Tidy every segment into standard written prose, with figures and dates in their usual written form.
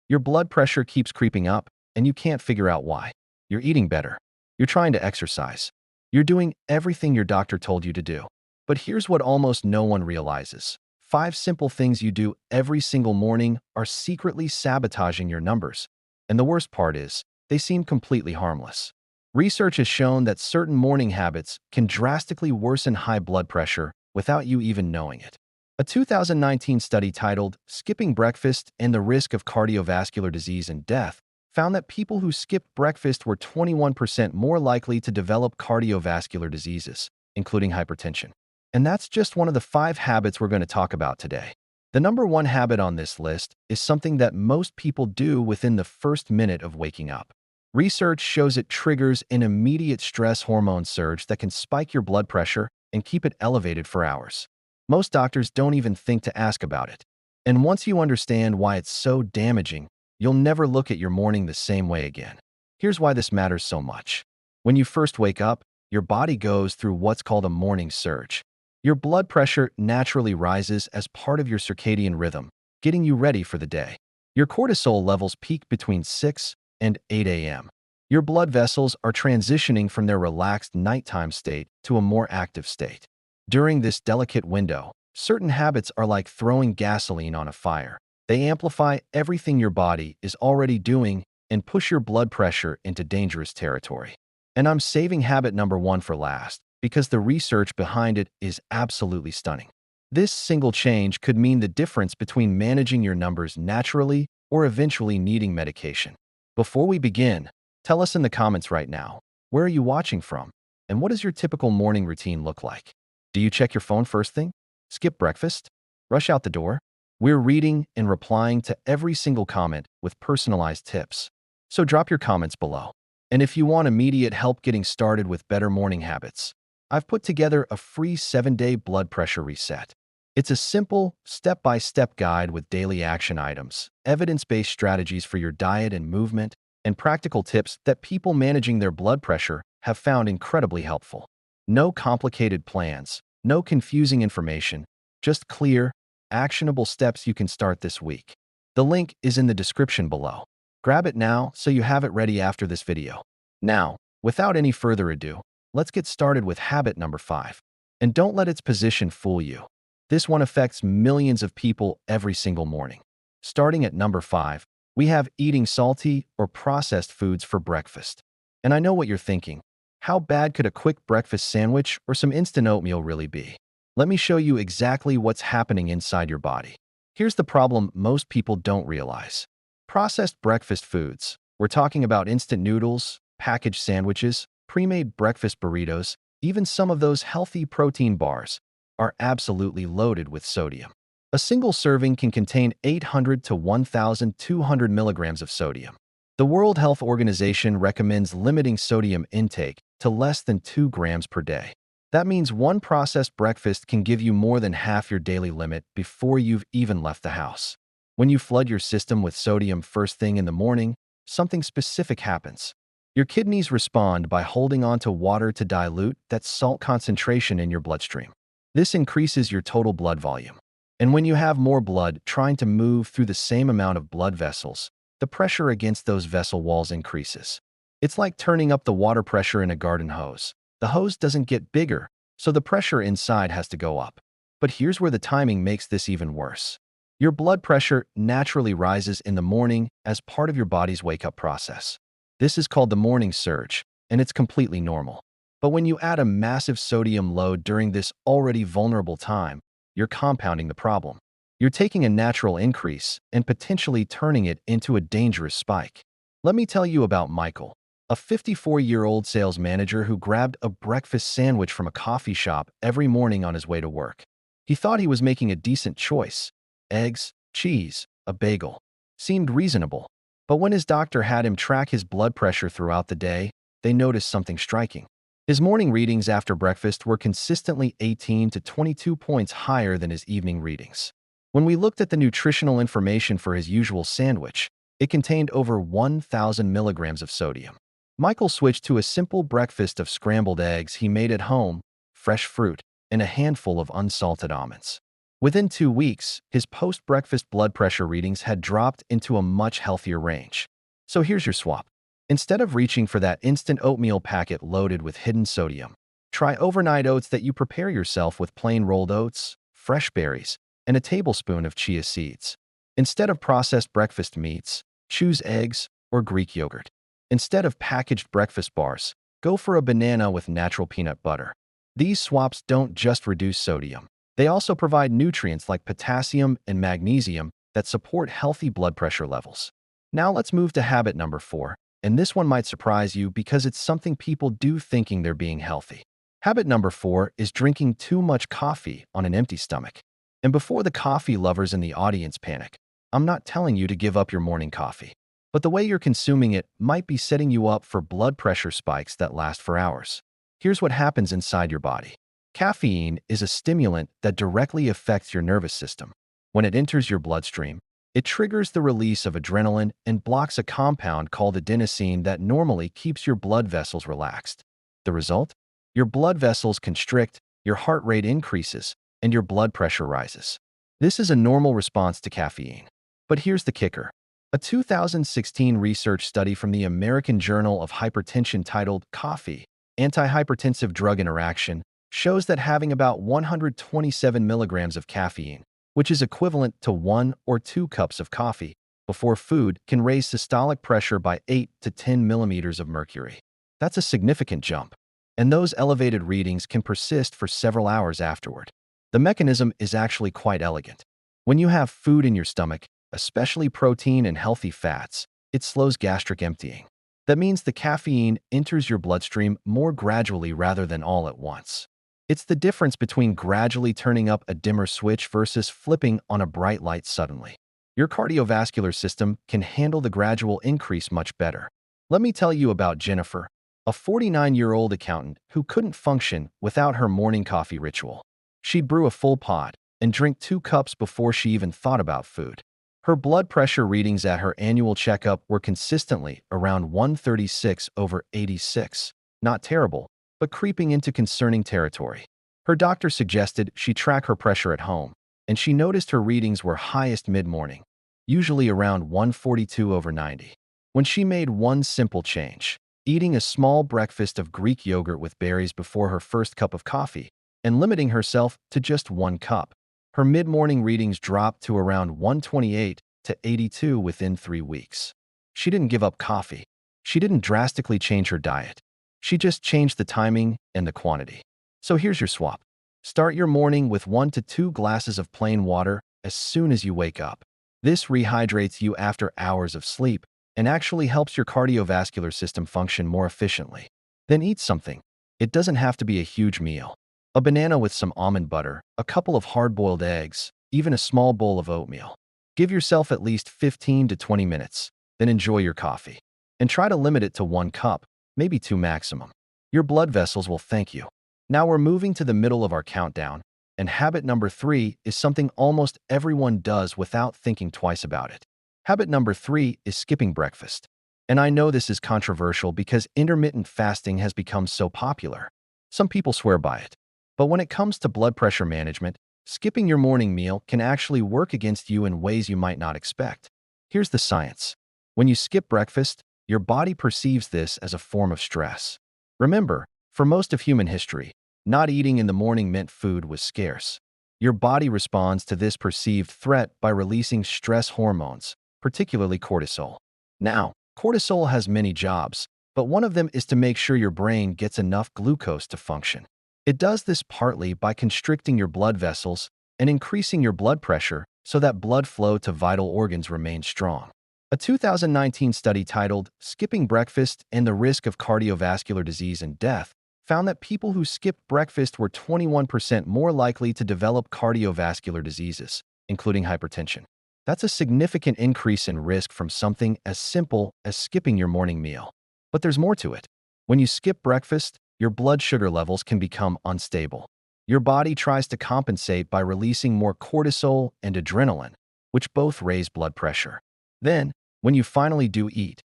Your blood pressure keeps creeping up, and you can't figure out why. You're eating better. You're trying to exercise. You're doing everything your doctor told you to do. But here's what almost no one realizes. 5 simple things you do every single morning are secretly sabotaging your numbers. And the worst part is, they seem completely harmless. Research has shown that certain morning habits can drastically worsen high blood pressure without you even knowing it. A 2019 study titled Skipping Breakfast and the Risk of Cardiovascular Disease and Death found that people who skipped breakfast were 21% more likely to develop cardiovascular diseases, including hypertension. And that's just one of the 5 habits we're going to talk about today. The number 1 habit on this list is something that most people do within the first minute of waking up. Research shows it triggers an immediate stress hormone surge that can spike your blood pressure and keep it elevated for hours. Most doctors don't even think to ask about it. And once you understand why it's so damaging, you'll never look at your morning the same way again. Here's why this matters so much. When you first wake up, your body goes through what's called a morning surge. Your blood pressure naturally rises as part of your circadian rhythm, getting you ready for the day. Your cortisol levels peak between 6 and 8 a.m. Your blood vessels are transitioning from their relaxed nighttime state to a more active state. During this delicate window, certain habits are like throwing gasoline on a fire. They amplify everything your body is already doing and push your blood pressure into dangerous territory. And I'm saving habit number 1 for last because the research behind it is absolutely stunning. This single change could mean the difference between managing your numbers naturally or eventually needing medication. Before we begin, tell us in the comments right now, where are you watching from? And what does your typical morning routine look like? Do you check your phone first thing? Skip breakfast? Rush out the door? We're reading and replying to every single comment with personalized tips. So drop your comments below. And if you want immediate help getting started with better morning habits, I've put together a free 7-day blood pressure reset. It's a simple, step-by-step guide with daily action items, evidence-based strategies for your diet and movement, and practical tips that people managing their blood pressure have found incredibly helpful. No complicated plans, no confusing information, just clear, actionable steps you can start this week. The link is in the description below. Grab it now so you have it ready after this video. Now, without any further ado, let's get started with habit number 5. And don't let its position fool you. This one affects millions of people every single morning. Starting at number 5, we have eating salty or processed foods for breakfast. And I know what you're thinking. How bad could a quick breakfast sandwich or some instant oatmeal really be? Let me show you exactly what's happening inside your body. Here's the problem most people don't realize. Processed breakfast foods. We're talking about instant noodles, packaged sandwiches, pre-made breakfast burritos, even some of those healthy protein bars are absolutely loaded with sodium. A single serving can contain 800 to 1,200 milligrams of sodium. The World Health Organization recommends limiting sodium intake to less than 2 grams per day. That means one processed breakfast can give you more than half your daily limit before you've even left the house. When you flood your system with sodium first thing in the morning, something specific happens. Your kidneys respond by holding on to water to dilute that salt concentration in your bloodstream. This increases your total blood volume. And when you have more blood trying to move through the same amount of blood vessels, the pressure against those vessel walls increases. It's like turning up the water pressure in a garden hose. The hose doesn't get bigger, so the pressure inside has to go up. But here's where the timing makes this even worse. Your blood pressure naturally rises in the morning as part of your body's wake-up process. This is called the morning surge, and it's completely normal. But when you add a massive sodium load during this already vulnerable time, you're compounding the problem. You're taking a natural increase and potentially turning it into a dangerous spike. Let me tell you about Michael, a 54-year-old sales manager who grabbed a breakfast sandwich from a coffee shop every morning on his way to work. He thought he was making a decent choice. Eggs, cheese, a bagel. Seemed reasonable. But when his doctor had him track his blood pressure throughout the day, they noticed something striking. His morning readings after breakfast were consistently 18 to 22 points higher than his evening readings. When we looked at the nutritional information for his usual sandwich, it contained over 1,000 milligrams of sodium. Michael switched to a simple breakfast of scrambled eggs he made at home, fresh fruit, and a handful of unsalted almonds. Within 2 weeks, his post-breakfast blood pressure readings had dropped into a much healthier range. So here's your swap. Instead of reaching for that instant oatmeal packet loaded with hidden sodium, try overnight oats that you prepare yourself with plain rolled oats, fresh berries, and a tablespoon of chia seeds. Instead of processed breakfast meats, choose eggs or Greek yogurt. Instead of packaged breakfast bars, go for a banana with natural peanut butter. These swaps don't just reduce sodium. They also provide nutrients like potassium and magnesium that support healthy blood pressure levels. Now let's move to habit number 4, and this one might surprise you because it's something people do thinking they're being healthy. Habit number 4 is drinking too much coffee on an empty stomach. And before the coffee lovers in the audience panic, I'm not telling you to give up your morning coffee. But the way you're consuming it might be setting you up for blood pressure spikes that last for hours. Here's what happens inside your body. Caffeine is a stimulant that directly affects your nervous system. When it enters your bloodstream, it triggers the release of adrenaline and blocks a compound called adenosine that normally keeps your blood vessels relaxed. The result? Your blood vessels constrict, your heart rate increases, and your blood pressure rises. This is a normal response to caffeine. But here's the kicker. A 2016 research study from the American Journal of Hypertension titled Coffee, Antihypertensive Drug Interaction, shows that having about 127 milligrams of caffeine, which is equivalent to 1 or 2 cups of coffee, before food can raise systolic pressure by 8 to 10 millimeters of mercury. That's a significant jump, and those elevated readings can persist for several hours afterward. The mechanism is actually quite elegant. When you have food in your stomach, especially protein and healthy fats, it slows gastric emptying. That means the caffeine enters your bloodstream more gradually rather than all at once. It's the difference between gradually turning up a dimmer switch versus flipping on a bright light suddenly. Your cardiovascular system can handle the gradual increase much better. Let me tell you about Jennifer, a 49-year-old accountant who couldn't function without her morning coffee ritual. She'd brew a full pot and drink 2 cups before she even thought about food. Her blood pressure readings at her annual checkup were consistently around 136/86. Not terrible, but creeping into concerning territory. Her doctor suggested she track her pressure at home, and she noticed her readings were highest mid-morning, usually around 142/90. When she made one simple change, eating a small breakfast of Greek yogurt with berries before her first cup of coffee, and limiting herself to just 1 cup, her mid-morning readings dropped to around 128/82 within 3 weeks. She didn't give up coffee. She didn't drastically change her diet. She just changed the timing and the quantity. So here's your swap. Start your morning with 1 to 2 glasses of plain water as soon as you wake up. This rehydrates you after hours of sleep and actually helps your cardiovascular system function more efficiently. Then eat something. It doesn't have to be a huge meal. A banana with some almond butter, a couple of hard-boiled eggs, even a small bowl of oatmeal. Give yourself at least 15 to 20 minutes, then enjoy your coffee. And try to limit it to 1 cup, maybe 2 maximum. Your blood vessels will thank you. Now we're moving to the middle of our countdown, and habit number 3 is something almost everyone does without thinking twice about it. Habit number 3 is skipping breakfast. And I know this is controversial because intermittent fasting has become so popular. Some people swear by it. But when it comes to blood pressure management, skipping your morning meal can actually work against you in ways you might not expect. Here's the science. When you skip breakfast, your body perceives this as a form of stress. Remember, for most of human history, not eating in the morning meant food was scarce. Your body responds to this perceived threat by releasing stress hormones, particularly cortisol. Now, cortisol has many jobs, but one of them is to make sure your brain gets enough glucose to function. It does this partly by constricting your blood vessels and increasing your blood pressure so that blood flow to vital organs remains strong. A 2019 study titled Skipping Breakfast and the Risk of Cardiovascular Disease and Death found that people who skipped breakfast were 21% more likely to develop cardiovascular diseases, including hypertension. That's a significant increase in risk from something as simple as skipping your morning meal. But there's more to it. When you skip breakfast, your blood sugar levels can become unstable. Your body tries to compensate by releasing more cortisol and adrenaline, which both raise blood pressure. Then, when you finally do eat,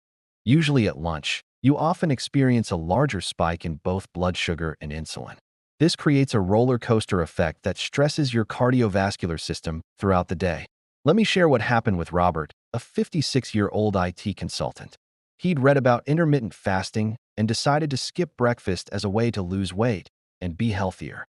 usually at lunch, you often experience a larger spike in both blood sugar and insulin. This creates a roller coaster effect that stresses your cardiovascular system throughout the day. Let me share what happened with Robert, a 56-year-old IT consultant. He'd read about intermittent fasting and decided to skip breakfast as a way to lose weight and be healthier.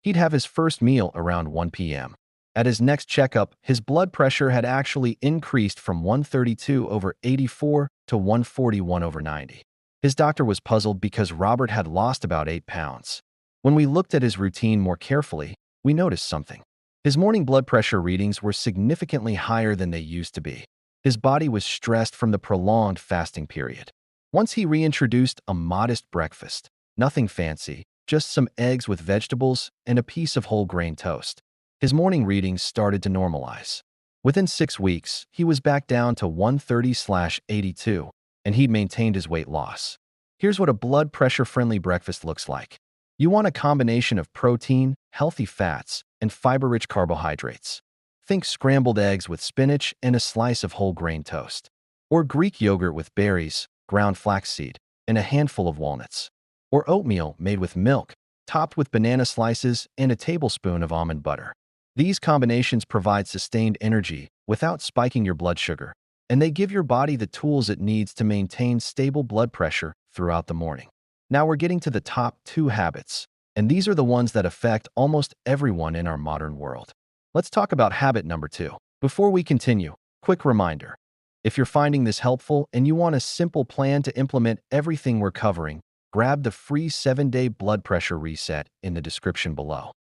He'd have his first meal around 1 p.m. At his next checkup, his blood pressure had actually increased from 132/84 to 141/90. His doctor was puzzled because Robert had lost about 8 pounds. When we looked at his routine more carefully, we noticed something. His morning blood pressure readings were significantly higher than they used to be. His body was stressed from the prolonged fasting period. Once he reintroduced a modest breakfast, nothing fancy, just some eggs with vegetables and a piece of whole grain toast, his morning readings started to normalize. Within 6 weeks, he was back down to 130/82, and he'd maintained his weight loss. Here's what a blood pressure-friendly breakfast looks like. You want a combination of protein, healthy fats, and fiber-rich carbohydrates. Think scrambled eggs with spinach and a slice of whole grain toast. Or Greek yogurt with berries, ground flaxseed, and a handful of walnuts. Or oatmeal made with milk, topped with banana slices and a tablespoon of almond butter. These combinations provide sustained energy without spiking your blood sugar, and they give your body the tools it needs to maintain stable blood pressure throughout the morning. Now we're getting to the top 2 habits, and these are the ones that affect almost everyone in our modern world. Let's talk about habit number 2. Before we continue, quick reminder. If you're finding this helpful and you want a simple plan to implement everything we're covering, grab the free 7-day blood pressure reset in the description below.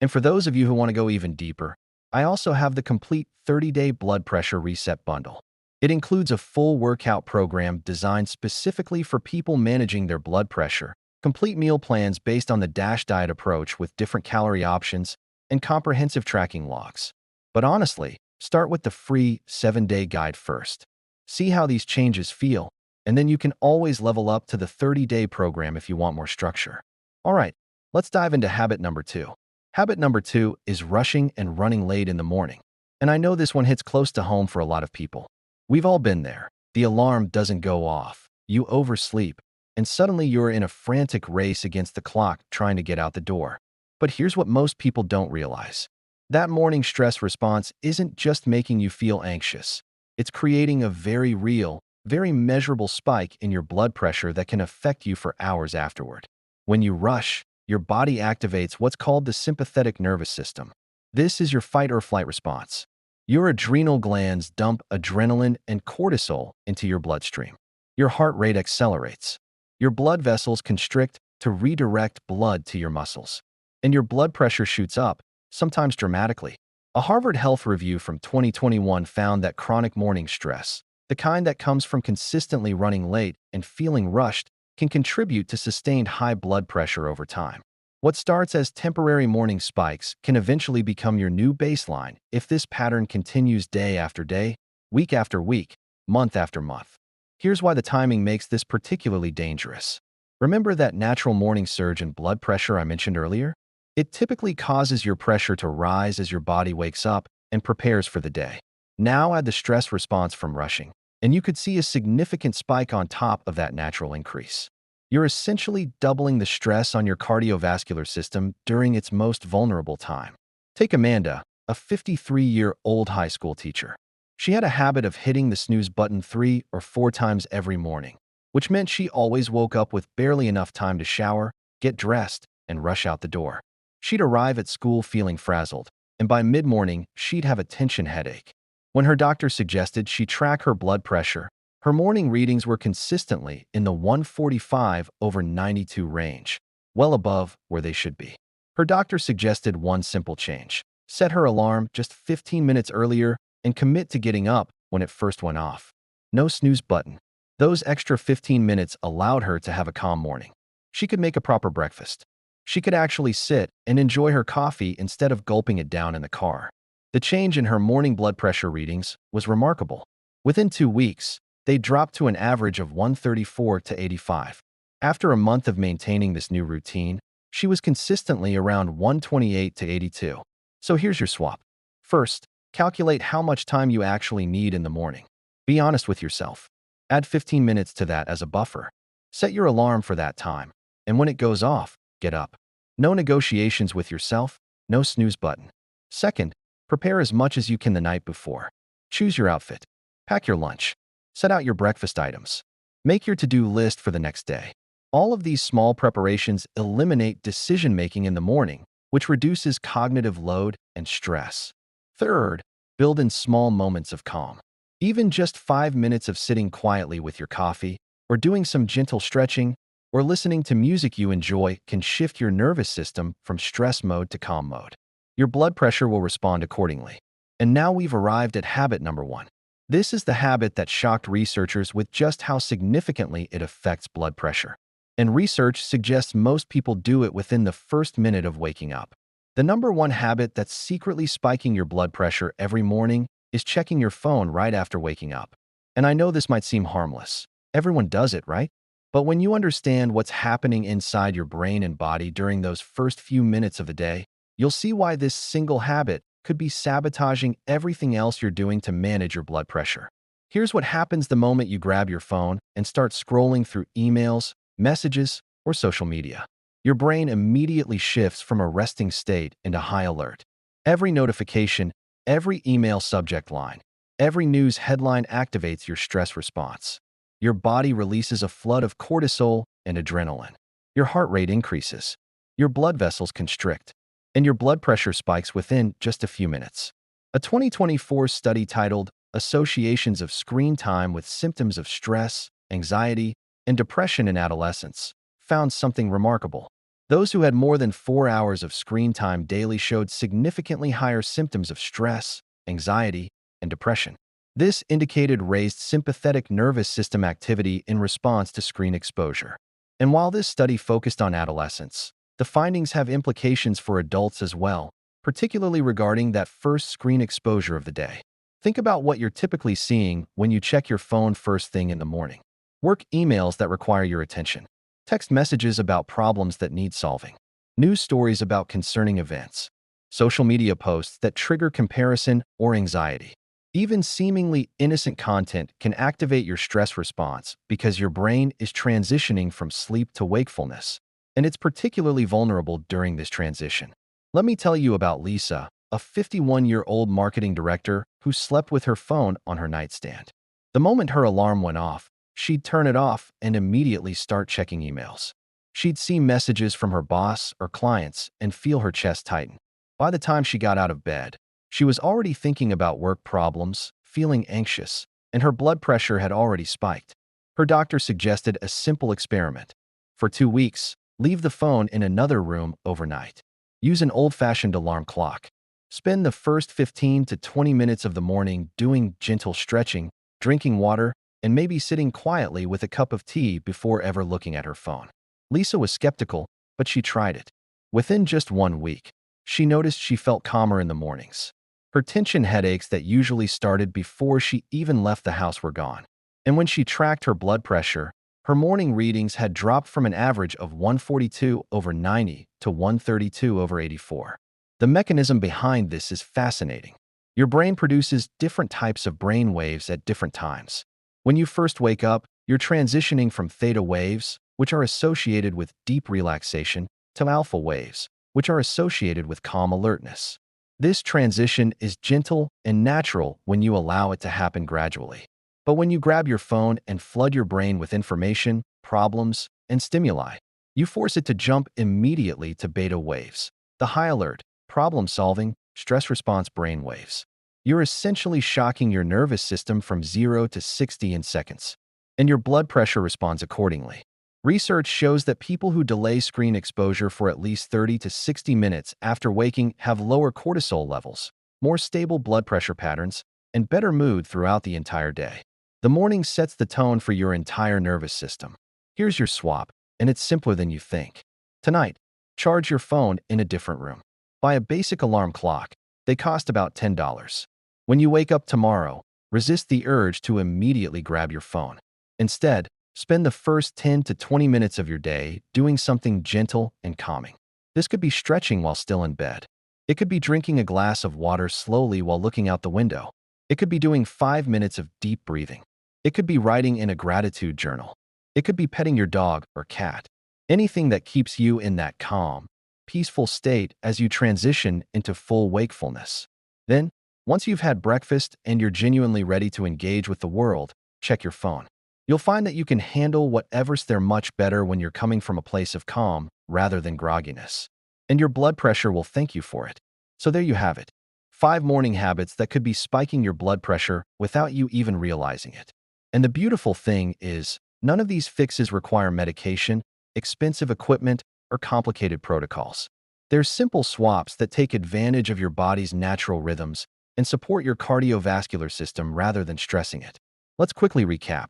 And for those of you who want to go even deeper, I also have the complete 30-day blood pressure reset bundle. It includes a full workout program designed specifically for people managing their blood pressure, complete meal plans based on the DASH diet approach with different calorie options, and comprehensive tracking logs. But honestly, start with the free 7-day guide first. See how these changes feel, and then you can always level up to the 30-day program if you want more structure. All right, let's dive into habit number 2. Habit number 2 is rushing and running late in the morning. And I know this one hits close to home for a lot of people. We've all been there. The alarm doesn't go off, you oversleep, and suddenly you're in a frantic race against the clock trying to get out the door. But here's what most people don't realize. That morning stress response isn't just making you feel anxious. It's creating a very real, very measurable spike in your blood pressure that can affect you for hours afterward. When you rush, your body activates what's called the sympathetic nervous system. This is your fight or flight response. Your adrenal glands dump adrenaline and cortisol into your bloodstream. Your heart rate accelerates. Your blood vessels constrict to redirect blood to your muscles. And your blood pressure shoots up, sometimes dramatically. A Harvard Health review from 2021 found that chronic morning stress, the kind that comes from consistently running late and feeling rushed, can contribute to sustained high blood pressure over time. What starts as temporary morning spikes can eventually become your new baseline if this pattern continues day after day, week after week, month after month. Here's why the timing makes this particularly dangerous. Remember that natural morning surge in blood pressure I mentioned earlier? It typically causes your pressure to rise as your body wakes up and prepares for the day. Now add the stress response from rushing, and you could see a significant spike on top of that natural increase. You're essentially doubling the stress on your cardiovascular system during its most vulnerable time. Take Amanda, a 53-year-old high school teacher. She had a habit of hitting the snooze button 3 or 4 times every morning, which meant she always woke up with barely enough time to shower, get dressed, and rush out the door. She'd arrive at school feeling frazzled, and by mid-morning, she'd have a tension headache. When her doctor suggested she track her blood pressure, her morning readings were consistently in the 145/92 range, well above where they should be. Her doctor suggested one simple change: set her alarm just 15 minutes earlier and commit to getting up when it first went off. No snooze button. Those extra 15 minutes allowed her to have a calm morning. She could make a proper breakfast. She could actually sit and enjoy her coffee instead of gulping it down in the car. The change in her morning blood pressure readings was remarkable. Within 2 weeks, they dropped to an average of 134/85. After a month of maintaining this new routine, she was consistently around 128/82. So here's your swap. First, calculate how much time you actually need in the morning. Be honest with yourself. Add 15 minutes to that as a buffer. Set your alarm for that time, and when it goes off, get up. No negotiations with yourself, no snooze button. Second, prepare as much as you can the night before. Choose your outfit. Pack your lunch. Set out your breakfast items. Make your to-do list for the next day. All of these small preparations eliminate decision-making in the morning, which reduces cognitive load and stress. Third, build in small moments of calm. Even just 5 minutes of sitting quietly with your coffee, or doing some gentle stretching, or listening to music you enjoy can shift your nervous system from stress mode to calm mode. Your blood pressure will respond accordingly. And now we've arrived at habit number 1. This is the habit that shocked researchers with just how significantly it affects blood pressure. And research suggests most people do it within the first minute of waking up. The number 1 habit that's secretly spiking your blood pressure every morning is checking your phone right after waking up. And I know this might seem harmless. Everyone does it, right? But when you understand what's happening inside your brain and body during those first few minutes of the day, you'll see why this single habit could be sabotaging everything else you're doing to manage your blood pressure. Here's what happens the moment you grab your phone and start scrolling through emails, messages, or social media. Your brain immediately shifts from a resting state into high alert. Every notification, every email subject line, every news headline activates your stress response. Your body releases a flood of cortisol and adrenaline. Your heart rate increases. Your blood vessels constrict. And your blood pressure spikes within just a few minutes. A 2024 study titled Associations of Screen Time with Symptoms of Stress, Anxiety, and Depression in Adolescents found something remarkable. Those who had more than 4 hours of screen time daily showed significantly higher symptoms of stress, anxiety, and depression. This indicated raised sympathetic nervous system activity in response to screen exposure. And while this study focused on adolescents, the findings have implications for adults as well, particularly regarding that first screen exposure of the day. Think about what you're typically seeing when you check your phone first thing in the morning. Work emails that require your attention. Text messages about problems that need solving. News stories about concerning events. Social media posts that trigger comparison or anxiety. Even seemingly innocent content can activate your stress response because your brain is transitioning from sleep to wakefulness, and it's particularly vulnerable during this transition. Let me tell you about Lisa, a 51-year-old marketing director who slept with her phone on her nightstand. The moment her alarm went off, she'd turn it off and immediately start checking emails. She'd see messages from her boss or clients and feel her chest tighten. By the time she got out of bed, she was already thinking about work problems, feeling anxious, and her blood pressure had already spiked. Her doctor suggested a simple experiment. For 2 weeks, leave the phone in another room overnight. Use an old-fashioned alarm clock. Spend the first 15 to 20 minutes of the morning doing gentle stretching, drinking water, and maybe sitting quietly with a cup of tea before ever looking at her phone. Lisa was skeptical, but she tried it. Within just 1 week, she noticed she felt calmer in the mornings. Her tension headaches that usually started before she even left the house were gone. And when she tracked her blood pressure, her morning readings had dropped from an average of 142/90 to 132/84. The mechanism behind this is fascinating. Your brain produces different types of brain waves at different times. When you first wake up, you're transitioning from theta waves, which are associated with deep relaxation, to alpha waves, which are associated with calm alertness. This transition is gentle and natural when you allow it to happen gradually. But when you grab your phone and flood your brain with information, problems, and stimuli, you force it to jump immediately to beta waves, the high alert, problem-solving, stress response brain waves. You're essentially shocking your nervous system from 0 to 60 in seconds, and your blood pressure responds accordingly. Research shows that people who delay screen exposure for at least 30 to 60 minutes after waking have lower cortisol levels, more stable blood pressure patterns, and better mood throughout the entire day. The morning sets the tone for your entire nervous system. Here's your swap, and it's simpler than you think. Tonight, charge your phone in a different room. Buy a basic alarm clock. They cost about $10. When you wake up tomorrow, resist the urge to immediately grab your phone. Instead, spend the first 10 to 20 minutes of your day doing something gentle and calming. This could be stretching while still in bed. It could be drinking a glass of water slowly while looking out the window. It could be doing 5 minutes of deep breathing. It could be writing in a gratitude journal. It could be petting your dog or cat. Anything that keeps you in that calm, peaceful state as you transition into full wakefulness. Then, once you've had breakfast and you're genuinely ready to engage with the world, check your phone. You'll find that you can handle whatever's there much better when you're coming from a place of calm rather than grogginess. And your blood pressure will thank you for it. So there you have it. 5 morning habits that could be spiking your blood pressure without you even realizing it. And the beautiful thing is, none of these fixes require medication, expensive equipment, or complicated protocols. They're simple swaps that take advantage of your body's natural rhythms and support your cardiovascular system rather than stressing it. Let's quickly recap.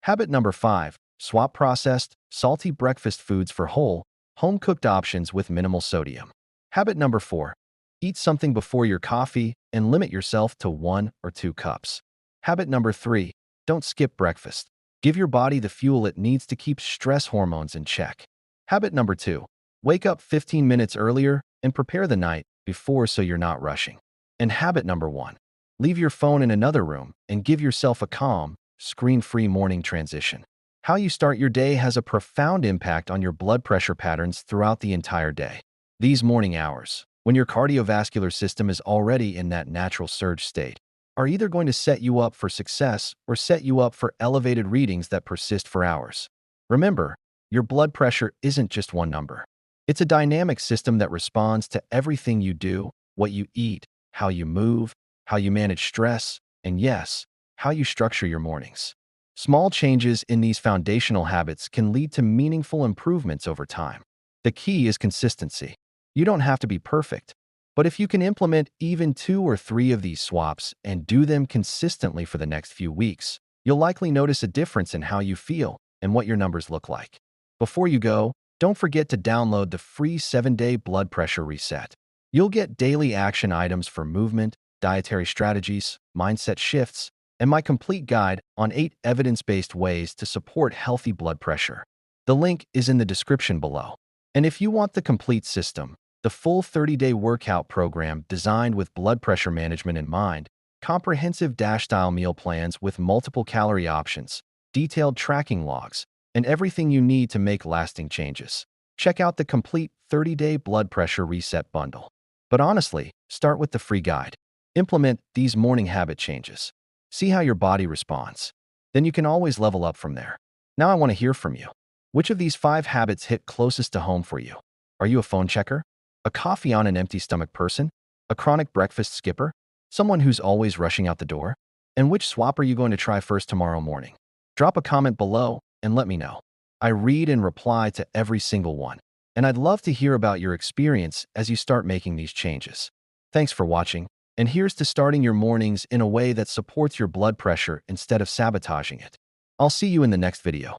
Habit number 5, swap processed, salty breakfast foods for whole, home-cooked options with minimal sodium. Habit number 4, eat something before your coffee and limit yourself to 1 or 2 cups. Habit number 3, don't skip breakfast. Give your body the fuel it needs to keep stress hormones in check. Habit number 2, wake up 15 minutes earlier and prepare the night before so you're not rushing. And habit number 1, leave your phone in another room and give yourself a calm, screen-free morning transition. How you start your day has a profound impact on your blood pressure patterns throughout the entire day. These morning hours, when your cardiovascular system is already in that natural surge state, are either going to set you up for success or set you up for elevated readings that persist for hours. Remember, your blood pressure isn't just one number. It's a dynamic system that responds to everything you do, what you eat, how you move, how you manage stress, and yes, how you structure your mornings. Small changes in these foundational habits can lead to meaningful improvements over time. The key is consistency. You don't have to be perfect, but if you can implement even 2 or 3 of these swaps and do them consistently for the next few weeks, you'll likely notice a difference in how you feel and what your numbers look like. Before you go, don't forget to download the free 7-day blood pressure reset. You'll get daily action items for movement, dietary strategies, mindset shifts, and my complete guide on 8 evidence-based ways to support healthy blood pressure. The link is in the description below. And if you want the complete system, the full 30-day workout program designed with blood pressure management in mind, comprehensive DASH-style meal plans with multiple calorie options, detailed tracking logs, and everything you need to make lasting changes, check out the complete 30-day blood pressure reset bundle. But honestly, start with the free guide. Implement these morning habit changes. See how your body responds. Then you can always level up from there. Now I want to hear from you. Which of these 5 habits hit closest to home for you? Are you a phone checker? A coffee on an empty stomach person? A chronic breakfast skipper? Someone who's always rushing out the door? And which swap are you going to try first tomorrow morning? Drop a comment below and let me know. I read and reply to every single one, and I'd love to hear about your experience as you start making these changes. Thanks for watching. And here's to starting your mornings in a way that supports your blood pressure instead of sabotaging it. I'll see you in the next video.